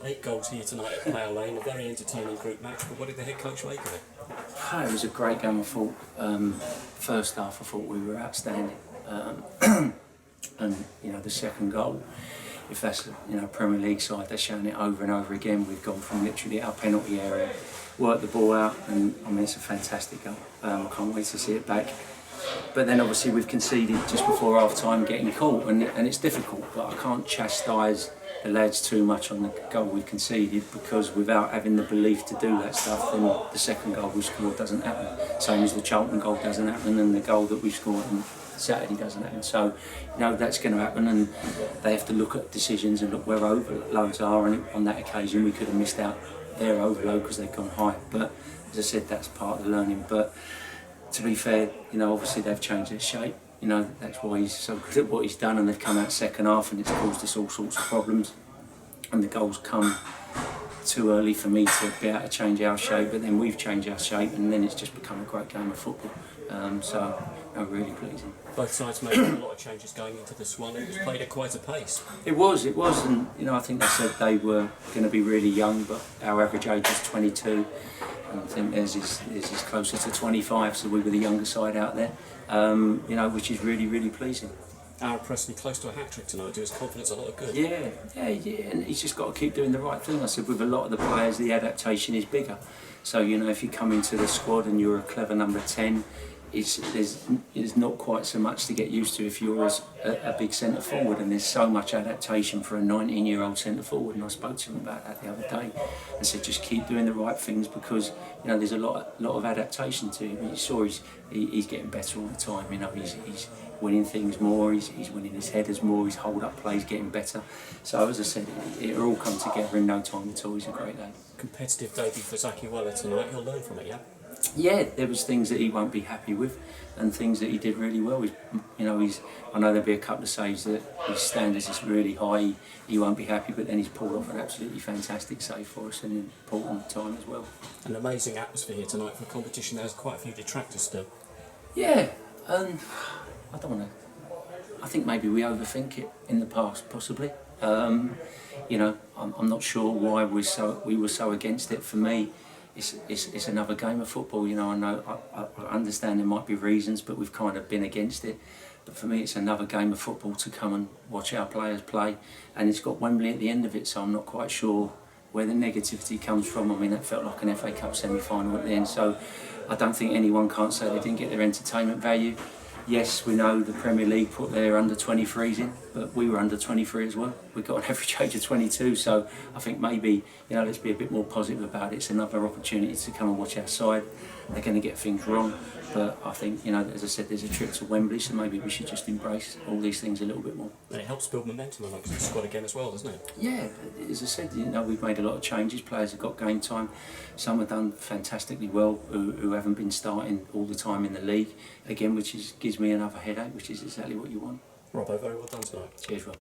8 goals here tonight at Plough Lane, a very entertaining group match, but what did the head coach make of it? It was a great game, I thought. First half I thought we were outstanding. And the second goal, if that's Premier League side, they're showing it over and over again. We've gone from literally our penalty area, worked the ball out, and I mean it's a fantastic goal. I can't wait to see it back. But then obviously we've conceded just before half time, getting caught, and it's difficult. But I can't chastise the lads too much on the goal we conceded, because without having the belief to do that stuff, then the second goal we scored doesn't happen. Same as the Charlton goal doesn't happen, and the goal that we scored on Saturday doesn't happen. So that's going to happen, and they have to look at decisions and look where overloads are. And on that occasion, we could have missed out their overload because they'd gone high. But as I said, that's part of the learning. But to be fair, obviously they've changed their shape. That's why he's so good at what he's done, and they've come out second half and it's caused us all sorts of problems. And the goals come too early for me to be able to change our shape, but then we've changed our shape, and then it's just become a great game of football. Really pleasing. Both sides made a lot of changes going into this one. It was played at quite a pace. It was, and I think they said they were going to be really young, but our average age is 22. And I think theirs is closer to 25, so we were the younger side out there, which is really, really pleasing. Aaron Preston close to a hat-trick tonight, do his confidence a lot of good. Yeah, and he's just got to keep doing the right thing. I said with a lot of the players, the adaptation is bigger. So, if you come into the squad and you're a clever number 10, there's not quite so much to get used to if you're a big centre forward, and there's so much adaptation for a 19-year-old centre forward. And I spoke to him about that the other day and said just keep doing the right things, because there's a lot of adaptation to him. You saw he's getting better all the time. He's winning things more, he's winning his headers more, his hold-up play's getting better. So as I said, it'll all come together in no time at all. He's a great day. Competitive debut for Zaki Weller tonight. He'll learn from it, yeah? Yeah, there was things that he won't be happy with, and things that he did really well. I know there'll be a couple of saves that his standards is really high. He won't be happy, but then he's pulled off an absolutely fantastic save for us in an important time as well. An amazing atmosphere here tonight for a competition. There's quite a few detractors still. Yeah, and I don't want to. I think maybe we overthink it in the past, possibly. I'm not sure why we were so against it. For me, it's another game of football. I understand there might be reasons, but we've kind of been against it. But for me, it's another game of football to come and watch our players play, and it's got Wembley at the end of it, so I'm not quite sure where the negativity comes from. I mean, that felt like an FA Cup semi-final at the end, so I don't think anyone can't say they didn't get their entertainment value. Yes, we know the Premier League put their under-23s in, but we were under-23 as well. We got an average age of 22, so I think maybe, let's be a bit more positive about it. It's another opportunity to come and watch our side. They're going to get things wrong, but I think, as I said, there's a trip to Wembley, so maybe we should just embrace all these things a little bit more. And it helps build momentum amongst the squad again as well, doesn't it? Yeah, as I said, we've made a lot of changes. Players have got game time. Some have done fantastically well who haven't been starting all the time in the league, again, which gives me another headache, which is exactly what you want. Robbo, very well done tonight. Cheers, Rob.